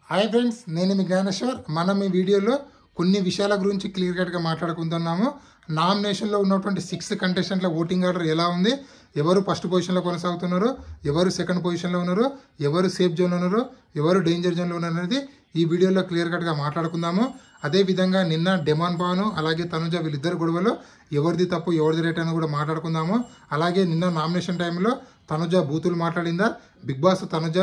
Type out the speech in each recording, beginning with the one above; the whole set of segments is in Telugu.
హాయ్ ఫ్రెండ్స్, నేను మీ జ్ఞానేశ్వర్. మనం ఈ వీడియోలో కొన్ని విషయాల గురించి క్లియర్ కట్గా మాట్లాడుకుంటున్నాము. నామినేషన్లో ఉన్నటువంటి 6 కంటెస్టెంట్ల ఓటింగ్ ఆర్డర్ ఎలా ఉంది, ఎవరు ఫస్ట్ పొజిషన్లో కొనసాగుతున్నారు, ఎవరు సెకండ్ పొజిషన్లో ఉన్నారు, ఎవరు సేఫ్ జోన్లో ఉన్నారు, ఎవరు డేంజర్ జోన్లో ఉన్నారు అనేది ఈ వీడియోలో క్లియర్ కట్గా మాట్లాడుకుందాము. అదేవిధంగా నిన్న డెమాన్ పవన్ అలాగే తనుజ వీళ్ళిద్దరు గొడవలో ఎవరిది తప్పు ఎవరిది రైట్ అని కూడా మాట్లాడుకుందాము. అలాగే నిన్న నామినేషన్ టైంలో తనుజ బూతులు మాట్లాడిందా, బిగ్ బాస్ తనుజ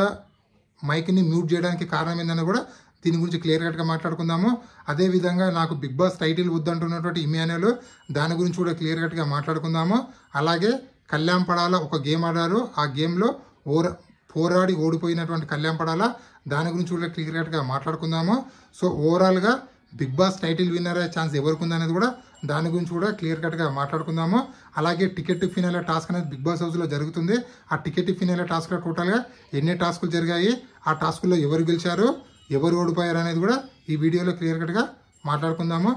మైక్ని మ్యూట్ చేయడానికి కారణం ఏందని కూడా దీని గురించి క్లియర్ కట్గా మాట్లాడుకుందాము. అదేవిధంగా నాకు బిగ్ బాస్ టైటిల్ వద్దంటున్నటువంటి ఇమాన్యుల్, దాని గురించి కూడా క్లియర్ కట్గా మాట్లాడుకుందాము. అలాగే కళ్యాణ్ పడాల ఒక గేమ్ ఆడారు, ఆ గేమ్లో పోరాడి ఓడిపోయినటువంటి కళ్యాణ్ పడాల, దాని గురించి కూడా క్లియర్ కట్గా మాట్లాడుకుందాము. సో ఓవరాల్గా బిగ్ బాస్ టైటిల్ విన్నర్ అయ్యే ఛాన్స్ ఎవరికి ఉందనేది కూడా దాని గురించి కూడా క్లియర్ కట్గా మాట్లాడుకుందాము. అలాగే టికెట్ ఫినాలే టాస్క్ అనేది బిగ్ బాస్ హౌస్లో జరుగుతుంది. ఆ టికెట్ ఫినాలే టాస్క్లో టోటల్గా ఎన్ని టాస్కులు జరిగాయి, ఆ టాస్కుల్లో ఎవరు గెలిచారు, ఎవరు ఓడిపోయారు అనేది కూడా ఈ వీడియోలో క్లియర్ కట్గా మాట్లాడుకుందాము.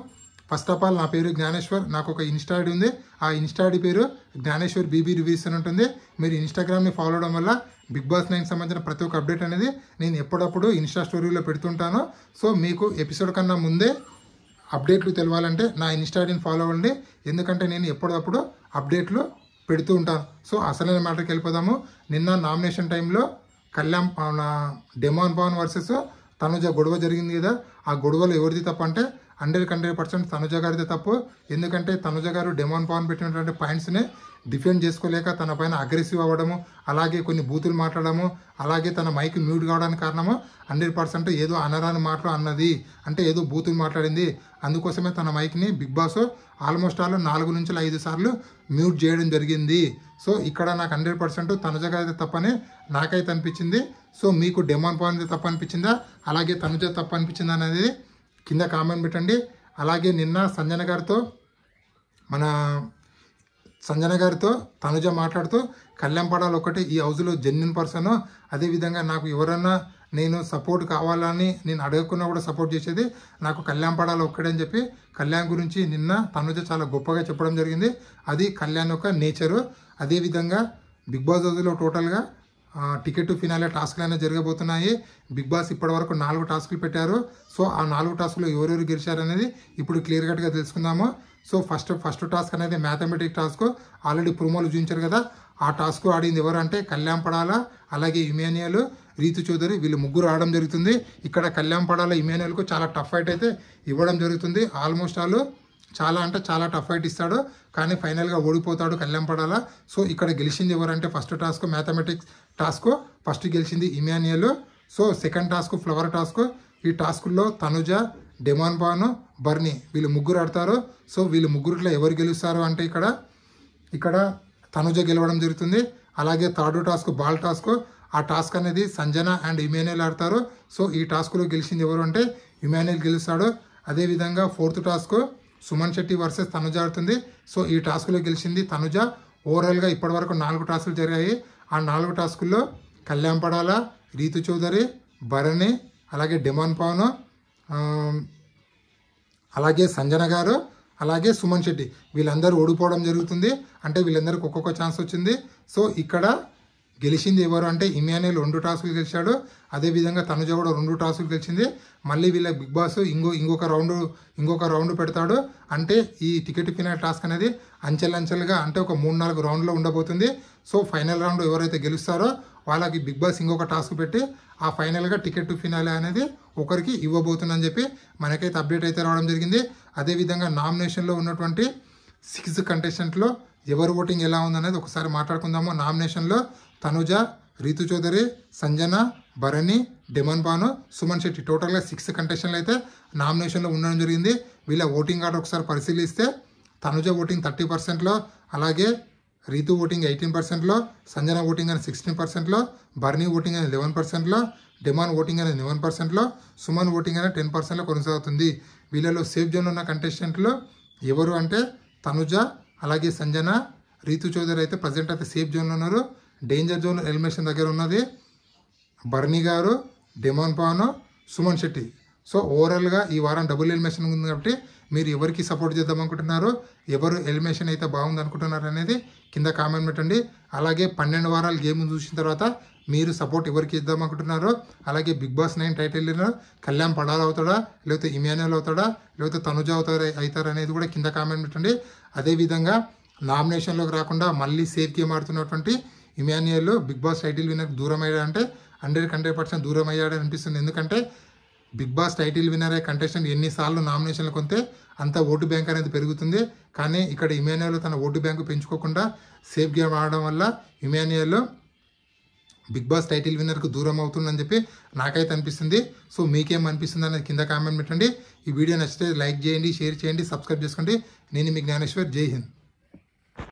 ఫస్ట్ ఆఫ్ ఆల్, నా పేరు జ్ఞానేశ్వర్. నాకు ఒక ఇన్స్టా ఐడి ఉంది. ఆ ఇన్స్టా ఐడి పేరు జ్ఞానేశ్వర్ బీబీ రివ్యూస్ అని ఉంటుంది. మీరు ఇన్స్టాగ్రామ్ని ఫాలో అవడం వల్ల బిగ్ బాస్ 9 సంబంధించిన ప్రతి ఒక్క అప్డేట్ అనేది నేను ఎప్పుడప్పుడు ఇన్స్టా స్టోరీలో పెడుతుంటాను. సో మీకు ఎపిసోడ్ కన్నా ముందే అప్డేట్లు తెలవాలంటే నా ఇన్స్టా ఐడిని ఫాలో అవ్వండి, ఎందుకంటే నేను ఎప్పటికప్పుడు అప్డేట్లు పెడుతూ ఉంటాను. సో అసలైన మ్యాటర్కి వెళ్ళిపోదాము. నిన్న నామినేషన్ టైంలో డెమాన్ పవన్ వర్సెస్ తనుజ గొడవ జరిగింది కదా. ఆ గొడవలో ఎవరిది తప్పు అంటే 100% తనుజ గారిదే తప్పు. ఎందుకంటే తనుజ గారు డెమాన్ పవన్ పెట్టినటువంటి పాయింట్స్ని డిఫెండ్ చేసుకోలేక తన పైన అగ్రెసివ్ అవ్వడము, అలాగే కొన్ని బూతులు మాట్లాడము, అలాగే తన మైక్ మ్యూట్ కావడానికి కారణము 100% ఏదో అనరాని మాటలు అన్నది, అంటే ఏదో బూతులు మాట్లాడింది. అందుకోసమే తన మైక్ని బిగ్ బాస్ ఆల్మోస్ట్ 4 నుంచి 5 సార్లు మ్యూట్ చేయడం జరిగింది. సో ఇక్కడ నాకు 100% తనుజ గారిది తప్పని నాకైతే అనిపించింది. సో మీకు డెమాన్ పవన్ది తప్పు అనిపించిందా, అలాగే తనుజ తప్పు అనిపించిందా అనేది కింద కామెంట్ పెట్టండి. అలాగే నిన్న సంజన గారితో తనుజ మాట్లాడుతూ కళ్యాణ్ పడాలి ఒకటి ఈ హౌస్లో జెన్యున్ పర్సన్, అదేవిధంగా నాకు ఎవరన్నా నేను సపోర్ట్ కావాలని నేను అడగకుండా కూడా సపోర్ట్ చేసేది నాకు కళ్యాణ్ పడాలి ఒక్కడే అని చెప్పి కళ్యాణ్ గురించి నిన్న తనుజ చాలా గొప్పగా చెప్పడం జరిగింది. అది కళ్యాణ్ యొక్క నేచరు. అదేవిధంగా బిగ్ బాస్ హౌస్లో టోటల్గా టికెట్ ఫినాలే టాస్క్లు అనేవి జరగబోతున్నాయి. బిగ్ బాస్ ఇప్పటివరకు 4 టాస్కులు పెట్టారు. సో ఆ 4 టాస్కులు ఎవరెవరు గెలిచారు అనేది ఇప్పుడు క్లియర్ కట్గా తెలుసుకుందాము. సో ఫస్ట్ టాస్క్ అనేది మ్యాథమెటిక్ టాస్క్, ఆల్రెడీ ప్రోమోలు చూపించారు కదా. ఆ టాస్క్ ఆడింది ఎవరు అంటే కళ్యాణ్ పడాల, అలాగే ఇమాన్యుల్, రీతు చౌదరి, వీళ్ళు ముగ్గురు ఆడడం జరుగుతుంది. ఇక్కడ కళ్యాణ్ పడాల ఇమాన్యుల్కు చాలా టఫ్ ఫైట్ అయితే ఇవ్వడం జరుగుతుంది. ఆల్మోస్ట్ చాలా టఫ్ ఫైట్ ఇస్తాడు, కానీ ఫైనల్గా ఓడిపోతాడు కళ్యాణ్ పడాల. సో ఇక్కడ గెలిచింది ఎవరంటే first task mathematics task first గెలిచింది Emmanuel. So second task flower task. ఈ టాస్కుల్లో తనుజ, డెమాన్ పవన్, బర్నీ వీళ్ళు ముగ్గురు ఆడతారు. సో వీళ్ళు ముగ్గురులో ఎవరు గెలుస్తారు అంటే ఇక్కడ తనుజ గెలవడం జరుగుతుంది. అలాగే థర్డ్ టాస్క్ బాల్ టాస్క్. ఆ టాస్క్ అనేది సంజన అండ్ ఇమాన్యుల్ ఆడతారు. సో ఈ టాస్క్లో గెలిచింది ఎవరు అంటే ఇమాన్యుల్ గెలుస్తాడు. అదేవిధంగా fourth task Suman Shetty versus Tanuja ఆడుతుంది. సో ఈ టాస్క్లో గెలిచింది తనుజ. ఓవరాల్గా ఇప్పటివరకు 4 టాస్కులు జరిగాయి. ఆ 4 టాస్కుల్లో కళ్యాణ్ పడాల, రీతు చౌదరి, భరణి, అలాగే డెమాన్ పవన్, అలాగే సంజన గారు, అలాగే సుమన్ శెట్టి వీళ్ళందరూ ఓడిపోవడం జరుగుతుంది. అంటే వీళ్ళందరికీ ఒక్కొక్క ఛాన్స్ వచ్చింది. సో ఇక్కడ గెలిచింది ఎవరు అంటే ఇమాన్యుల్ 2 టాస్కులు గెలిచాడు. అదేవిధంగా తనుజ కూడా 2 టాస్కులు గెలిచింది. మళ్ళీ వీళ్ళ బిగ్ బాస్ ఇంకొక రౌండ్ పెడతాడు. అంటే ఈ టికెట్ ఫినాల్ టాస్క్ అనేది అంచెలంచెలుగా అంటే ఒక 3-4 రౌండ్లో ఉండబోతుంది. సో ఫైనల్ రౌండ్ ఎవరైతే గెలుస్తారో వాళ్ళకి బిగ్ బాస్ ఇంకొక టాస్క్ పెట్టి ఆ ఫైనల్గా టికెట్ ఫినాలే అనేది ఒకరికి ఇవ్వబోతుందని చెప్పి మనకైతే అప్డేట్ అయితే రావడం జరిగింది. అదేవిధంగా నామినేషన్లో ఉన్నటువంటి 6 కంటెస్టెంట్లో ఎవరు ఓటింగ్ ఎలా ఉందనేది ఒకసారి మాట్లాడుకుందాము. నామినేషన్లో తనుజ, రీతు చౌదరి, సంజన, భరణి, డెమాన్ పవన్, సుమన్ శెట్టి టోటల్గా 6 కంటెస్టెంట్లు అయితే నామినేషన్లో ఉండడం జరిగింది. వీళ్ళ ఓటింగ్ ఆర్డర్ ఒకసారి పరిశీలిస్తే తనుజ ఓటింగ్ 30%లో, అలాగే రీతు ఓటింగ్ 18%లో, సంజన ఓటింగ్ అనేది 16%లో, భరణి ఓటింగ్ అనేది 11%లో, డెమాన్ ఓటింగ్ అనేది 11%లో, సుమన్ ఓటింగ్ అనేది 10%లో కొనసాగుతుంది. వీళ్ళలో సేఫ్ జోన్ ఉన్న కంటెస్టెంట్లు ఎవరు అంటే తనుజ, అలాగే సంజన, రీతు చౌదరి అయితే ప్రజెంట్ అయితే సేఫ్ జోన్లో ఉన్నారు. డేంజర్ జోన్ ఎలిమినేషన్ దగ్గర ఉన్నది భరణి గారు, డెమాన్ పవన్, సుమన్ శెట్టి. సో ఓవరాల్గా ఈ వారం డబుల్ ఎలిమినేషన్ ఉంది కాబట్టి మీరు ఎవరికి సపోర్ట్ చేద్దాం అనుకుంటున్నారో, ఎవరు ఎలిమినేషన్ అయితే బాగుంది అనుకుంటున్నారు అనేది కింద కామెంట్ పెట్టండి. అలాగే 12 వారాలు గేమ్ చూసిన తర్వాత మీరు సపోర్ట్ ఎవరికి ఇద్దాం అనుకుంటున్నారో, అలాగే Bigg Boss 9 title winner Kalyan Padala అవుతాడా, లేకపోతే ఇమాన్యుయల్ అవుతాడా, లేకపోతే తనుజ అవుతారా అనేది కూడా కింద కామెంట్ పెట్టండి. అదేవిధంగా నామినేషన్లోకి రాకుండా మళ్ళీ సేఫ్ గేమ్ ఆడుతున్నటువంటి ఇమాన్యుయల్ బిగ్ బాస్ టైటిల్ విన్నర్కి దూరం అయ్యాడంటే 100% దూరం అయ్యాడని అనిపిస్తుంది. ఎందుకంటే బిగ్ బాస్ టైటిల్ విన్నర్ అయ్యే కంటెస్టెంట్ ఎన్నిసార్లు నామినేషన్లు కొంటే అంత ఓటు బ్యాంక్ అనేది పెరుగుతుంది. కానీ ఇక్కడ ఇమాన్యుయల్ తన ఓటు బ్యాంకు పెంచుకోకుండా సేఫ్ గేమ్ ఆడడం వల్ల ఇమాన్యుయల్ బిగ్ బాస్ టైటిల్ విన్నర్కు దూరం అవుతుందని చెప్పి నాకైతే అనిపిస్తుంది. సో మీకేం అనిపిస్తుంది అనేది కింద కామెంట్ పెట్టండి. ఈ వీడియో నచ్చితే లైక్ చేయండి, షేర్ చేయండి, సబ్స్క్రైబ్ చేసుకోండి. నేను మీ జ్ఞానేశ్వర్. జై హింద్.